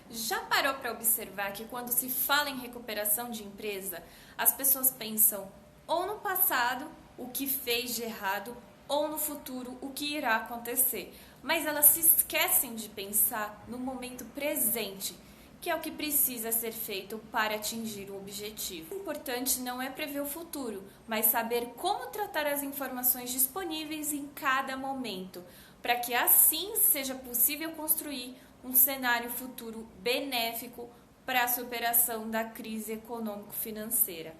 Já parou para observar que quando se fala em recuperação de empresa, as pessoas pensam ou no passado, o que fez de errado, ou no futuro, o que irá acontecer. Mas elas se esquecem de pensar no momento presente, que é o que precisa ser feito para atingir o objetivo. O importante não é prever o futuro, mas saber como tratar as informações disponíveis em cada momento, para que assim seja possível construir um cenário futuro benéfico para a superação da crise econômico-financeira.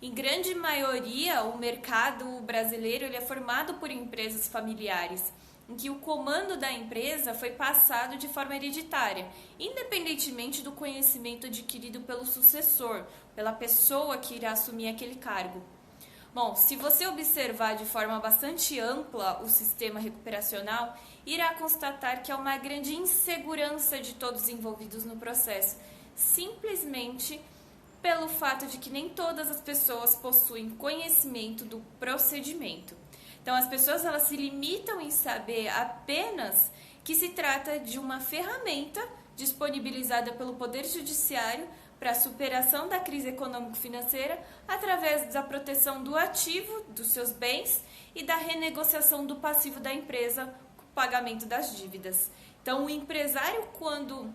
Em grande maioria, o mercado brasileiro ele é formado por empresas familiares, em que o comando da empresa foi passado de forma hereditária, independentemente do conhecimento adquirido pelo sucessor, pela pessoa que irá assumir aquele cargo. Bom, se você observar de forma bastante ampla o sistema recuperacional, irá constatar que há uma grande insegurança de todos os envolvidos no processo, simplesmente pelo fato de que nem todas as pessoas possuem conhecimento do procedimento. Então, as pessoas elas se limitam em saber apenas que se trata de uma ferramenta disponibilizada pelo Poder Judiciário para a superação da crise econômico-financeira através da proteção do ativo, dos seus bens e da renegociação do passivo da empresa com o pagamento das dívidas. Então, o empresário, quando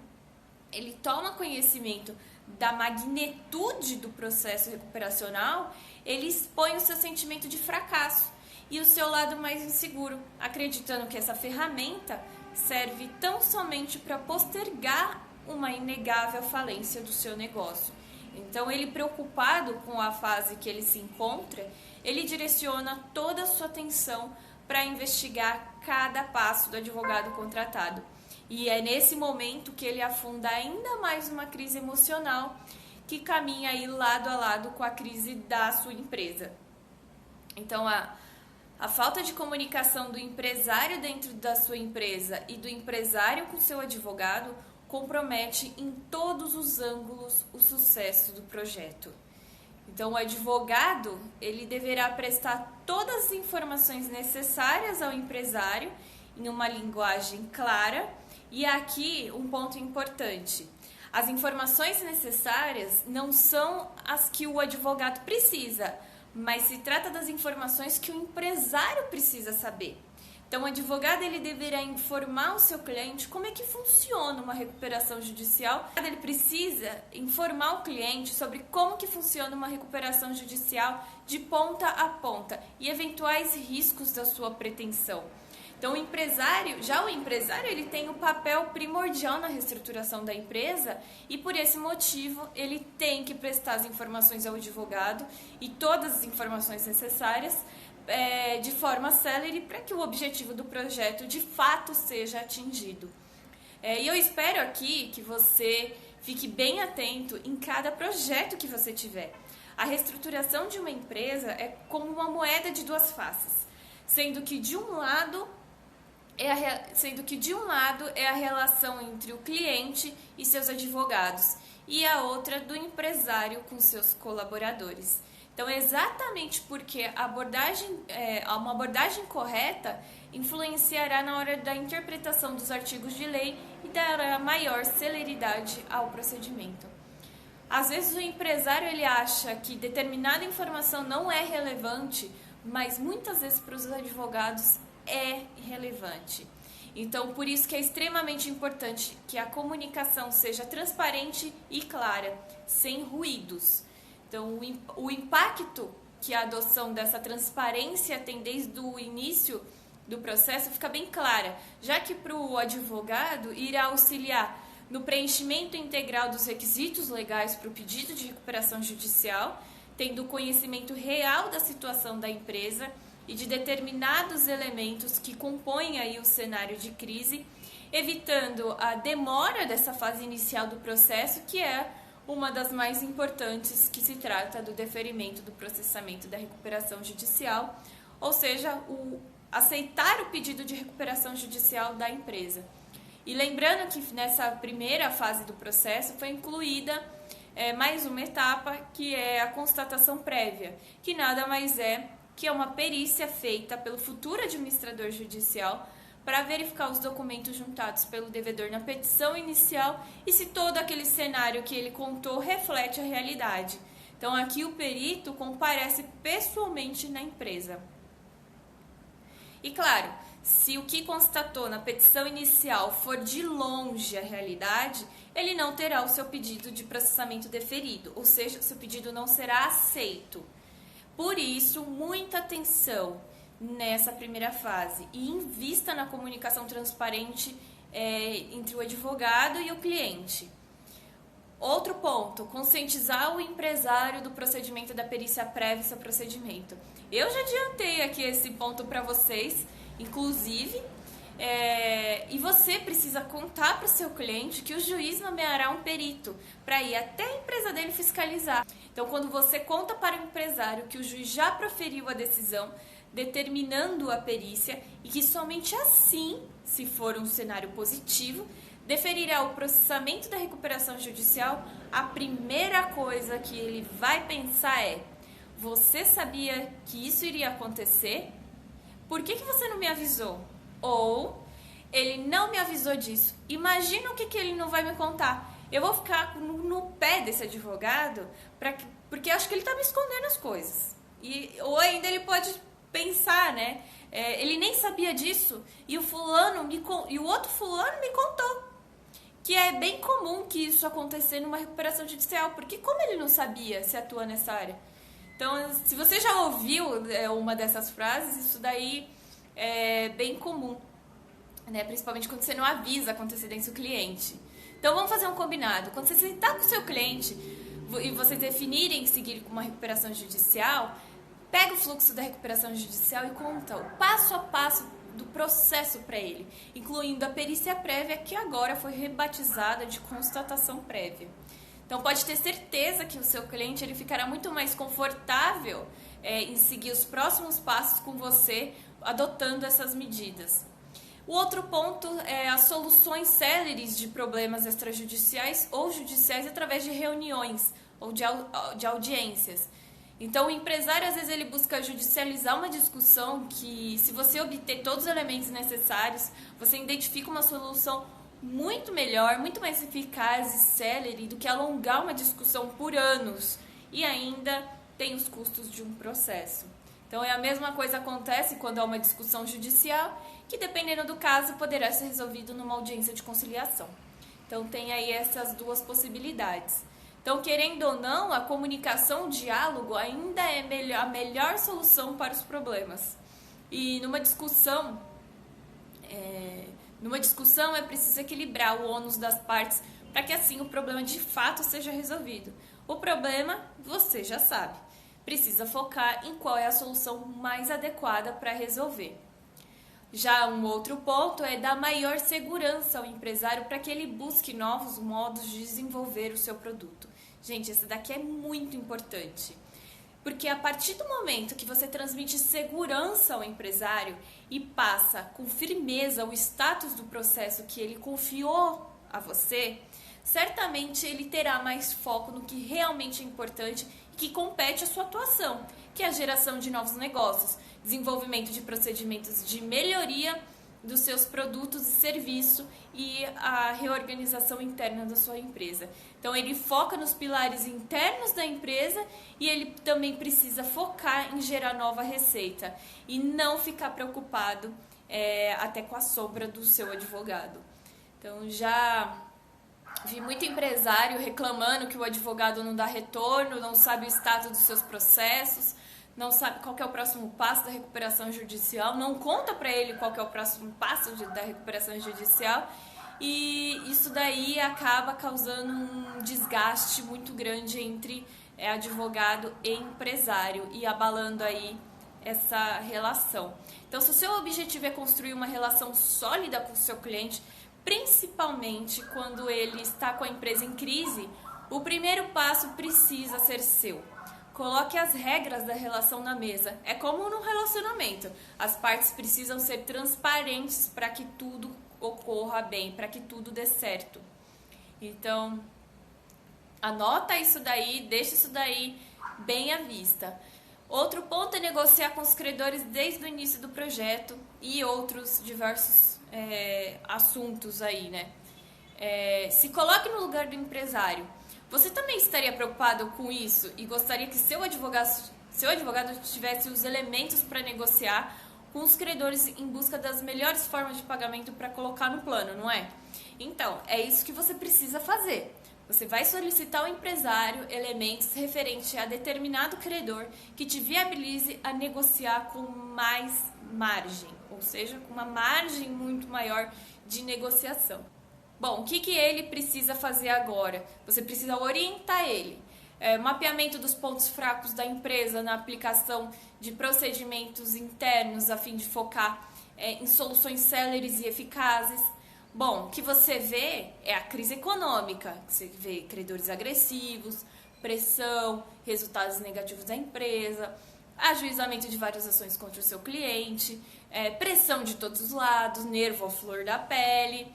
ele toma conhecimento da magnitude do processo recuperacional, ele expõe o seu sentimento de fracasso e o seu lado mais inseguro, acreditando que essa ferramenta serve tão somente para postergar uma inegável falência do seu negócio. Então, ele preocupado com a fase que ele se encontra, ele direciona toda a sua atenção para investigar cada passo do advogado contratado. E é nesse momento que ele afunda ainda mais uma crise emocional que caminha aí lado a lado com a crise da sua empresa. Então, a falta de comunicação do empresário dentro da sua empresa e do empresário com seu advogado compromete em todos os ângulos o sucesso do projeto. Então, o advogado ele deverá prestar todas as informações necessárias ao empresário em uma linguagem clara. E aqui um ponto importante: as informações necessárias não são as que o advogado precisa, mas se trata das informações que o empresário precisa saber. Então, o advogado ele deverá informar o seu cliente como é que funciona uma recuperação judicial. Ele precisa informar o cliente sobre como que funciona uma recuperação judicial de ponta a ponta e eventuais riscos da sua pretensão. Então, o empresário ele tem o papel primordial na reestruturação da empresa e por esse motivo ele tem que prestar as informações ao advogado e todas as informações necessárias de forma célere para que o objetivo do projeto de fato seja atingido. E eu espero aqui que você fique bem atento em cada projeto que você tiver. A reestruturação de uma empresa é como uma moeda de duas faces, sendo que de um lado é a relação entre o cliente e seus advogados e a outra do empresário com seus colaboradores. Então, exatamente porque uma abordagem correta influenciará na hora da interpretação dos artigos de lei e dará maior celeridade ao procedimento. Às vezes o empresário ele acha que determinada informação não é relevante, mas muitas vezes para os advogados é relevante. Então, por isso que é extremamente importante que a comunicação seja transparente e clara, sem ruídos. Então, o impacto que a adoção dessa transparência tem desde o início do processo fica bem clara, já que para o advogado irá auxiliar no preenchimento integral dos requisitos legais para o pedido de recuperação judicial, tendo conhecimento real da situação da empresa e de determinados elementos que compõem aí o cenário de crise, evitando a demora dessa fase inicial do processo, que é uma das mais importantes, que se trata do deferimento do processamento da recuperação judicial, ou seja, aceitar o pedido de recuperação judicial da empresa. E lembrando que nessa primeira fase do processo foi incluída mais uma etapa, que é a constatação prévia, que nada mais é que é uma perícia feita pelo futuro administrador judicial para verificar os documentos juntados pelo devedor na petição inicial e se todo aquele cenário que ele contou reflete a realidade. Então, aqui o perito comparece pessoalmente na empresa. E claro, se o que constatou na petição inicial for de longe a realidade, ele não terá o seu pedido de processamento deferido, ou seja, o seu pedido não será aceito. Por isso, muita atenção nessa primeira fase e invista na comunicação transparente entre o advogado e o cliente. Outro ponto, conscientizar o empresário do procedimento da perícia prévia e seu procedimento. Eu já adiantei aqui esse ponto para vocês, inclusive, e você precisa contar para o seu cliente que o juiz nomeará um perito para ir até a empresa dele fiscalizar. Então, quando você conta para o empresário que o juiz já proferiu a decisão, determinando a perícia e que somente assim, se for um cenário positivo, deferirá o processamento da recuperação judicial, a primeira coisa que ele vai pensar é: você sabia que isso iria acontecer? Por que você não me avisou? Ou, ele não me avisou disso. Imagina o que ele não vai me contar. Eu vou ficar no pé desse advogado, porque acho que ele está me escondendo as coisas. Ou ainda ele pode pensar, né? Ele nem sabia disso e o outro fulano me contou. Que é bem comum que isso aconteça numa recuperação judicial, porque como ele não sabia se atua nessa área? Então, se você já ouviu uma dessas frases, isso daí é bem comum, né? Principalmente quando você não avisa com antecedência o cliente. Então, vamos fazer um combinado. Quando você sentar com o seu cliente e vocês definirem seguir com uma recuperação judicial, pega o fluxo da recuperação judicial e conta o passo a passo do processo para ele, incluindo a perícia prévia, que agora foi rebatizada de constatação prévia. Então, pode ter certeza que o seu cliente ele ficará muito mais confortável em seguir os próximos passos com você, adotando essas medidas. O outro ponto é as soluções céleres de problemas extrajudiciais ou judiciais através de reuniões ou de audiências. Então, o empresário, às vezes, ele busca judicializar uma discussão que, se você obter todos os elementos necessários, você identifica uma solução muito melhor, muito mais eficaz e célere do que alongar uma discussão por anos e ainda tem os custos de um processo. Então, a mesma coisa acontece quando há uma discussão judicial, que, dependendo do caso, poderá ser resolvido numa audiência de conciliação. Então, tem aí essas duas possibilidades. Então, querendo ou não, a comunicação, o diálogo ainda é a melhor solução para os problemas. E numa discussão é preciso equilibrar o ônus das partes para que assim o problema de fato seja resolvido. O problema, você já sabe, precisa focar em qual é a solução mais adequada para resolver. Já um outro ponto é dar maior segurança ao empresário para que ele busque novos modos de desenvolver o seu produto. Gente, esse daqui é muito importante, porque a partir do momento que você transmite segurança ao empresário e passa com firmeza o status do processo que ele confiou a você, certamente ele terá mais foco no que realmente é importante e que compete à sua atuação, que é a geração de novos negócios, desenvolvimento de procedimentos de melhoria dos seus produtos e serviços e a reorganização interna da sua empresa. Então, ele foca nos pilares internos da empresa e ele também precisa focar em gerar nova receita e não ficar preocupado até com a sombra do seu advogado. Então, já vi muito empresário reclamando que o advogado não dá retorno, não sabe o status dos seus processos, não sabe qual que é o próximo passo da recuperação judicial, não conta para ele qual que é o próximo passo da recuperação judicial, e isso daí acaba causando um desgaste muito grande entre advogado e empresário e abalando aí essa relação. Então, se o seu objetivo é construir uma relação sólida com o seu cliente, principalmente quando ele está com a empresa em crise, o primeiro passo precisa ser seu. Coloque as regras da relação na mesa. É como no relacionamento. As partes precisam ser transparentes para que tudo ocorra bem, para que tudo dê certo. Então, anota isso daí, deixa isso daí bem à vista. Outro ponto é negociar com os credores desde o início do projeto e outros diversos assuntos aí, né? Se coloque no lugar do empresário. Você também estaria preocupado com isso e gostaria que seu advogado tivesse os elementos para negociar com os credores em busca das melhores formas de pagamento para colocar no plano, não é? Então, é isso que você precisa fazer. Você vai solicitar ao empresário elementos referentes a determinado credor que te viabilize a negociar com mais margem, ou seja, com uma margem muito maior de negociação. Bom, o que ele precisa fazer agora? Você precisa orientar ele. Mapeamento dos pontos fracos da empresa na aplicação de procedimentos internos a fim de focar em soluções céleres e eficazes. Bom, o que você vê é a crise econômica, você vê credores agressivos, pressão, resultados negativos da empresa, ajuizamento de várias ações contra o seu cliente, pressão de todos os lados, nervo à flor da pele,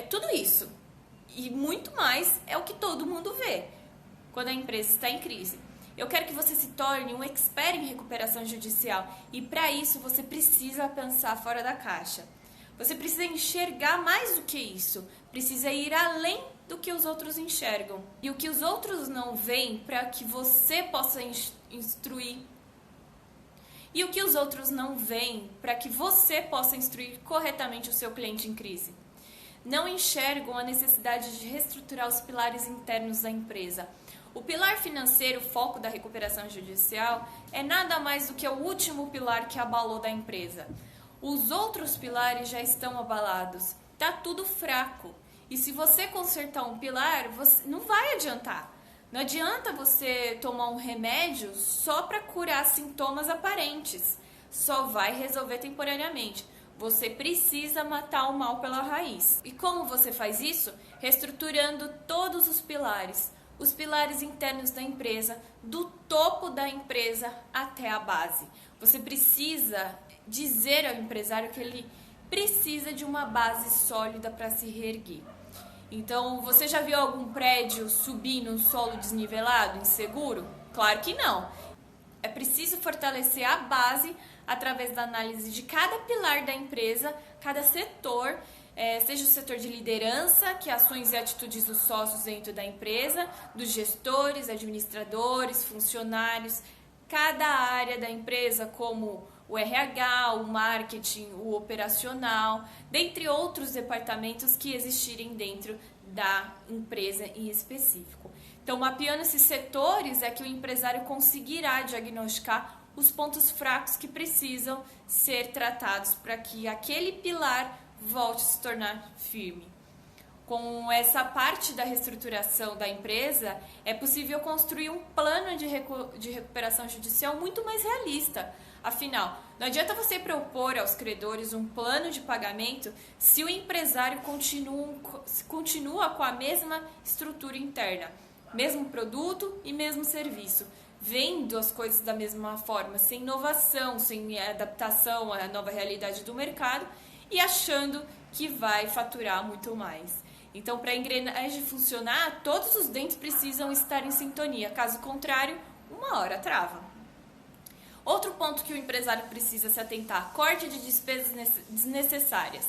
tudo isso. E muito mais é o que todo mundo vê quando a empresa está em crise. Eu quero que você se torne um expert em recuperação judicial e para isso você precisa pensar fora da caixa. Você precisa enxergar mais do que isso, precisa ir além do que os outros enxergam. E o que os outros não veem para que você possa instruir. E o que os outros não veem para que você possa instruir corretamente o seu cliente em crise. Não enxergam a necessidade de reestruturar os pilares internos da empresa. O pilar financeiro, foco da recuperação judicial, é nada mais do que o último pilar que abalou da empresa. Os outros pilares já estão abalados, tá tudo fraco. E se você consertar um pilar, não vai adiantar. Não adianta você tomar um remédio só para curar sintomas aparentes. Só vai resolver temporariamente. Você precisa matar o mal pela raiz. E como você faz isso? Reestruturando todos os pilares internos da empresa, do topo da empresa até a base. Você precisa dizer ao empresário que ele precisa de uma base sólida para se reerguer. Então, você já viu algum prédio subir num solo desnivelado, inseguro? Claro que não. É preciso fortalecer a base através da análise de cada pilar da empresa, cada setor, seja o setor de liderança, que é ações e atitudes dos sócios dentro da empresa, dos gestores, administradores, funcionários, cada área da empresa, como o RH, o marketing, o operacional, dentre outros departamentos que existirem dentro da empresa em específico. Então, mapeando esses setores é que o empresário conseguirá diagnosticar os pontos fracos que precisam ser tratados para que aquele pilar volte a se tornar firme. Com essa parte da reestruturação da empresa, é possível construir um plano de recuperação judicial muito mais realista. Afinal, não adianta você propor aos credores um plano de pagamento se o empresário continua com a mesma estrutura interna, mesmo produto e mesmo serviço, vendo as coisas da mesma forma, sem inovação, sem adaptação à nova realidade do mercado e achando que vai faturar muito mais. Então, para a engrenagem funcionar, todos os dentes precisam estar em sintonia, caso contrário, uma hora trava. Outro ponto que o empresário precisa se atentar, corte de despesas desnecessárias.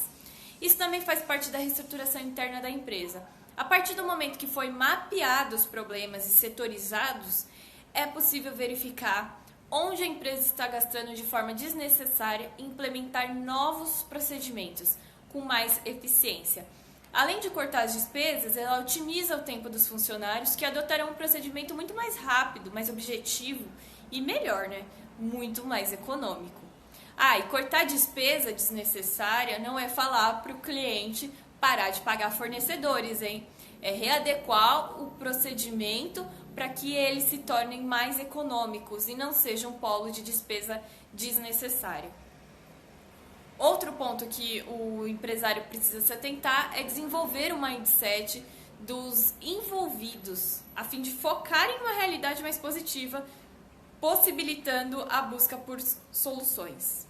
Isso também faz parte da reestruturação interna da empresa. A partir do momento que foi mapeado os problemas e setorizados, é possível verificar onde a empresa está gastando de forma desnecessária e implementar novos procedimentos com mais eficiência. Além de cortar as despesas, ela otimiza o tempo dos funcionários que adotarão um procedimento muito mais rápido, mais objetivo e melhor, muito mais econômico. E cortar despesa desnecessária não é falar para o cliente parar de pagar fornecedores, hein? É readequar o procedimento para que eles se tornem mais econômicos e não sejam um polo de despesa desnecessária. Outro ponto que o empresário precisa se atentar é desenvolver o mindset dos envolvidos, a fim de focar em uma realidade mais positiva, possibilitando a busca por soluções.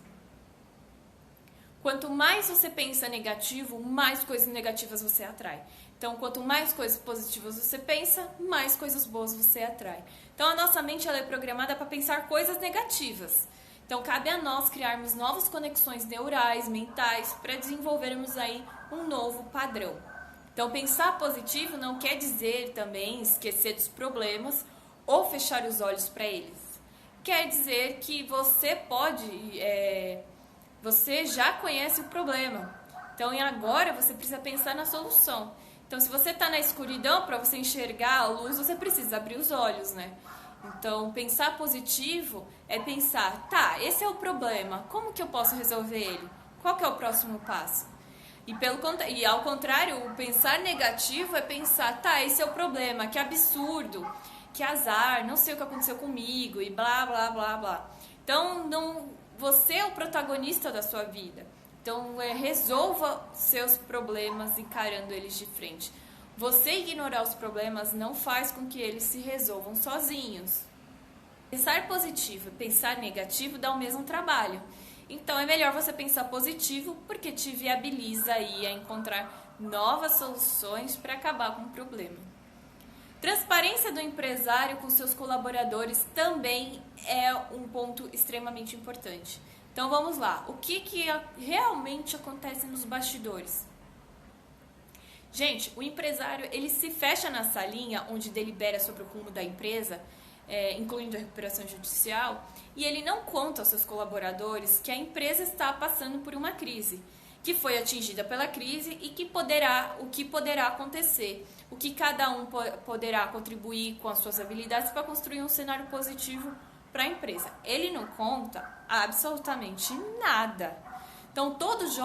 Quanto mais você pensa negativo, mais coisas negativas você atrai. Então, quanto mais coisas positivas você pensa, mais coisas boas você atrai. Então, a nossa mente ela é programada para pensar coisas negativas. Então, cabe a nós criarmos novas conexões neurais, mentais, para desenvolvermos aí um novo padrão. Então, pensar positivo não quer dizer também esquecer dos problemas ou fechar os olhos para eles. Quer dizer que você você já conhece o problema. Então, e agora você precisa pensar na solução. Então, se você está na escuridão, para você enxergar a luz, você precisa abrir os olhos, né? Então, pensar positivo é pensar, tá, esse é o problema, como que eu posso resolver ele? Qual que é o próximo passo? E ao contrário, o pensar negativo é pensar, tá, esse é o problema, que absurdo, que azar, não sei o que aconteceu comigo e blá, blá, blá, blá. Então, você é o protagonista da sua vida. Então, resolva seus problemas encarando eles de frente. Você ignorar os problemas não faz com que eles se resolvam sozinhos. Pensar positivo e pensar negativo dá o mesmo trabalho. Então é melhor você pensar positivo porque te viabiliza aí a encontrar novas soluções para acabar com o problema. Transparência do empresário com seus colaboradores também é um ponto extremamente importante. Então vamos lá, o que realmente acontece nos bastidores? Gente, o empresário, ele se fecha na salinha onde delibera sobre o rumo da empresa, incluindo a recuperação judicial, e ele não conta aos seus colaboradores que a empresa está passando por uma crise, que foi atingida pela crise e o que poderá acontecer, o que cada um poderá contribuir com as suas habilidades para construir um cenário positivo para a empresa. Ele não conta absolutamente nada. Então, todos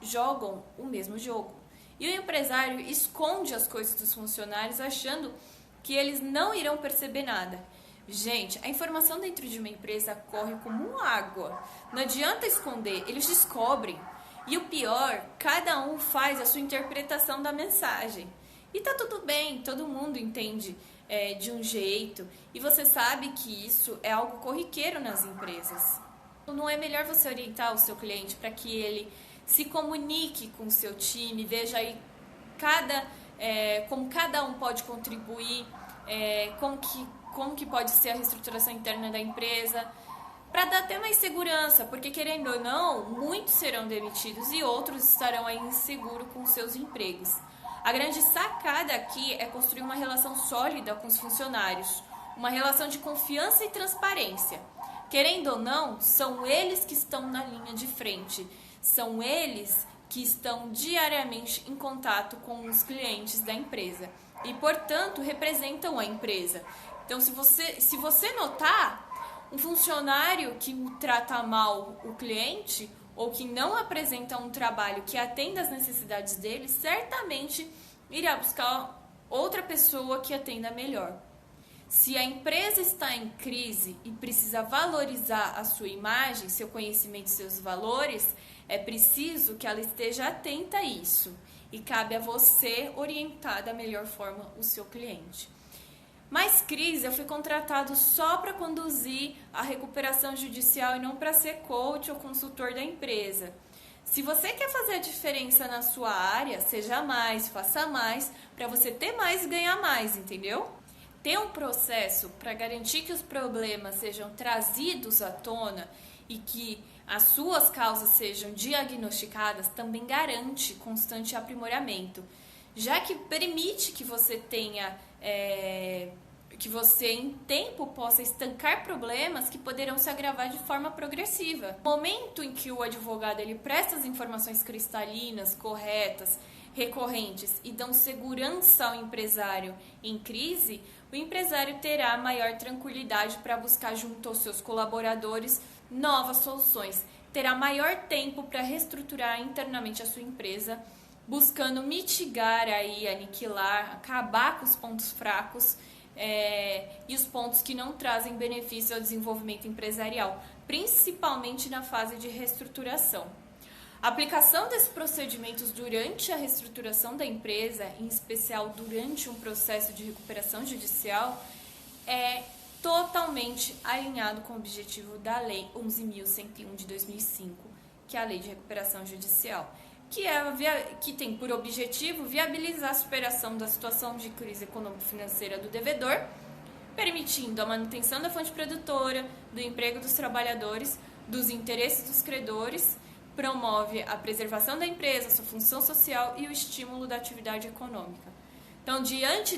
jogam o mesmo jogo. E o empresário esconde as coisas dos funcionários achando que eles não irão perceber nada. Gente, a informação dentro de uma empresa corre como água. Não adianta esconder, eles descobrem. E o pior, cada um faz a sua interpretação da mensagem. E tá tudo bem, todo mundo entende de um jeito. E você sabe que isso é algo corriqueiro nas empresas. Não é melhor você orientar o seu cliente para que ele se comunique com o seu time, veja aí como cada um pode contribuir, como que pode ser a reestruturação interna da empresa, para dar até mais segurança, porque querendo ou não, muitos serão demitidos e outros estarão aí inseguros com seus empregos. A grande sacada aqui é construir uma relação sólida com os funcionários, uma relação de confiança e transparência. Querendo ou não, são eles que estão na linha de frente, são eles que estão diariamente em contato com os clientes da empresa e, portanto, representam a empresa. Então, se você notar um funcionário que trata mal o cliente ou que não apresenta um trabalho que atenda às necessidades dele, certamente irá buscar outra pessoa que atenda melhor. Se a empresa está em crise e precisa valorizar a sua imagem, seu conhecimento e seus valores, é preciso que ela esteja atenta a isso e cabe a você orientar da melhor forma o seu cliente. Mas, Cris, eu fui contratado só para conduzir a recuperação judicial e não para ser coach ou consultor da empresa. Se você quer fazer a diferença na sua área, seja mais, faça mais, para você ter mais e ganhar mais, entendeu? Ter um processo para garantir que os problemas sejam trazidos à tona e que as suas causas sejam diagnosticadas também garante constante aprimoramento, já que permite que você tenha, que você em tempo possa estancar problemas que poderão se agravar de forma progressiva. No momento em que o advogado ele presta as informações cristalinas, corretas, recorrentes e dão segurança ao empresário em crise, o empresário terá maior tranquilidade para buscar junto aos seus colaboradores novas soluções, terá maior tempo para reestruturar internamente a sua empresa, buscando mitigar, aí, aniquilar, acabar com os pontos fracos e os pontos que não trazem benefício ao desenvolvimento empresarial, principalmente na fase de reestruturação. A aplicação desses procedimentos durante a reestruturação da empresa, em especial durante um processo de recuperação judicial, é totalmente alinhado com o objetivo da Lei 11.101 de 2005, que é a Lei de Recuperação Judicial, que tem por objetivo viabilizar a superação da situação de crise econômico-financeira do devedor, permitindo a manutenção da fonte produtora, do emprego dos trabalhadores, dos interesses dos credores, promove a preservação da empresa, sua função social e o estímulo da atividade econômica. Então, diante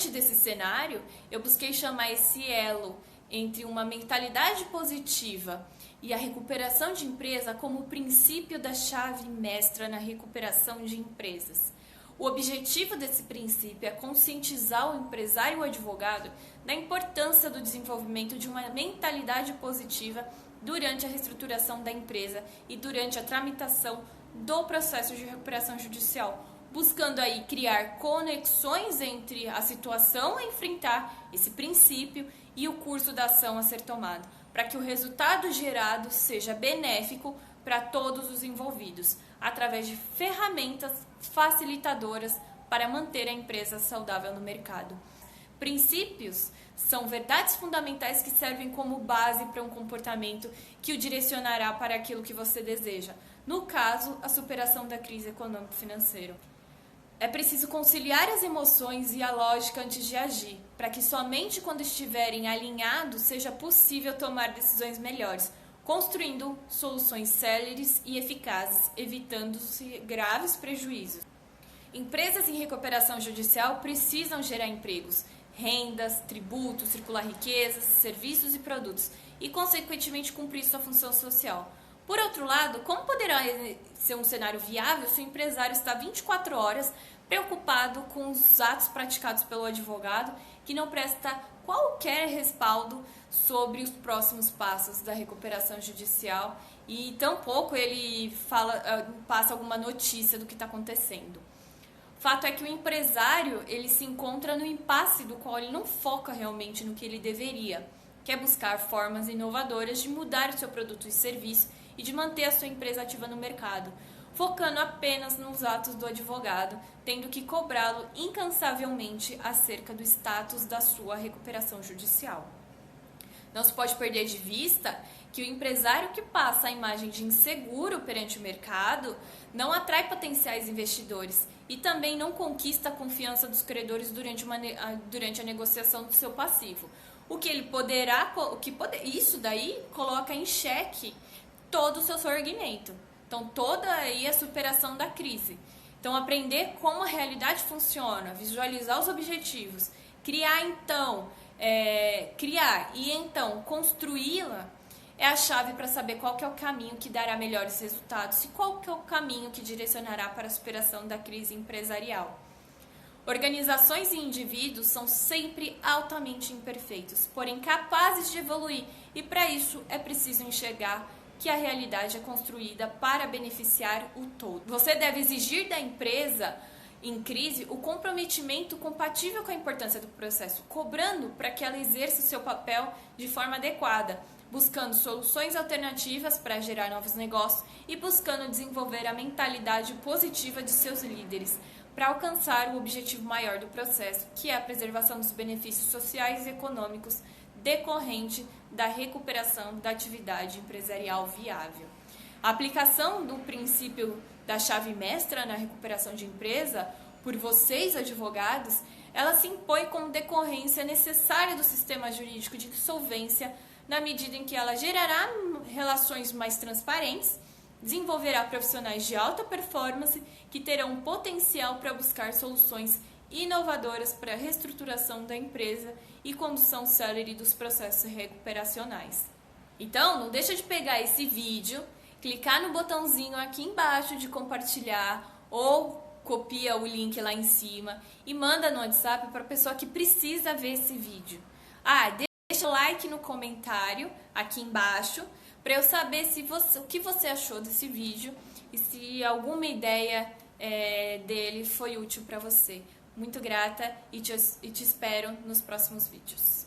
desse cenário, eu busquei chamar esse elo entre uma mentalidade positiva e a recuperação de empresa como o princípio da chave mestra na recuperação de empresas. O objetivo desse princípio é conscientizar o empresário e o advogado da importância do desenvolvimento de uma mentalidade positiva durante a reestruturação da empresa e durante a tramitação do processo de recuperação judicial, buscando aí criar conexões entre a situação a enfrentar, esse princípio, e o curso da ação a ser tomado, para que o resultado gerado seja benéfico para todos os envolvidos, através de ferramentas facilitadoras para manter a empresa saudável no mercado. Princípios são verdades fundamentais que servem como base para um comportamento que o direcionará para aquilo que você deseja, no caso, a superação da crise econômico-financeira. É preciso conciliar as emoções e a lógica antes de agir, para que somente quando estiverem alinhados seja possível tomar decisões melhores, construindo soluções céleres e eficazes, evitando-se graves prejuízos. Empresas em recuperação judicial precisam gerar empregos, rendas, tributos, circular riquezas, serviços e produtos e, consequentemente, cumprir sua função social. Por outro lado, como poderá ser um cenário viável se o empresário está 24 horas preocupado com os atos praticados pelo advogado que não presta qualquer respaldo sobre os próximos passos da recuperação judicial e tampouco ele passa alguma notícia do que está acontecendo. O fato é que o empresário ele se encontra no impasse do qual ele não foca realmente no que ele deveria, que é buscar formas inovadoras de mudar o seu produto e serviço e de manter a sua empresa ativa no mercado, focando apenas nos atos do advogado, tendo que cobrá-lo incansavelmente acerca do status da sua recuperação judicial. Não se pode perder de vista que o empresário que passa a imagem de inseguro perante o mercado não atrai potenciais investidores e também não conquista a confiança dos credores durante a negociação do seu passivo. Isso daí coloca em xeque todo o seu sorgimento. Então, toda aí a superação da crise. Então, aprender como a realidade funciona, visualizar os objetivos, criar e então construí-la é a chave para saber qual que é o caminho que dará melhores resultados e qual que é o caminho que direcionará para a superação da crise empresarial. Organizações e indivíduos são sempre altamente imperfeitos, porém capazes de evoluir, e para isso é preciso enxergar que a realidade é construída para beneficiar o todo. Você deve exigir da empresa em crise o comprometimento compatível com a importância do processo, cobrando para que ela exerça o seu papel de forma adequada, buscando soluções alternativas para gerar novos negócios e buscando desenvolver a mentalidade positiva de seus líderes para alcançar o objetivo maior do processo, que é a preservação dos benefícios sociais e econômicos decorrente da recuperação da atividade empresarial viável. A aplicação do princípio da chave mestra na recuperação de empresa, por vocês advogados, ela se impõe como decorrência necessária do sistema jurídico de insolvência, na medida em que ela gerará relações mais transparentes, desenvolverá profissionais de alta performance que terão potencial para buscar soluções inovadoras para a reestruturação da empresa e condução célere dos processos recuperacionais. Então, não deixa de pegar esse vídeo, clicar no botãozinho aqui embaixo de compartilhar ou copia o link lá em cima e manda no WhatsApp para a pessoa que precisa ver esse vídeo. Deixa o like no comentário aqui embaixo para eu saber o que você achou desse vídeo e se alguma ideia dele foi útil para você. Muito grata e te espero nos próximos vídeos.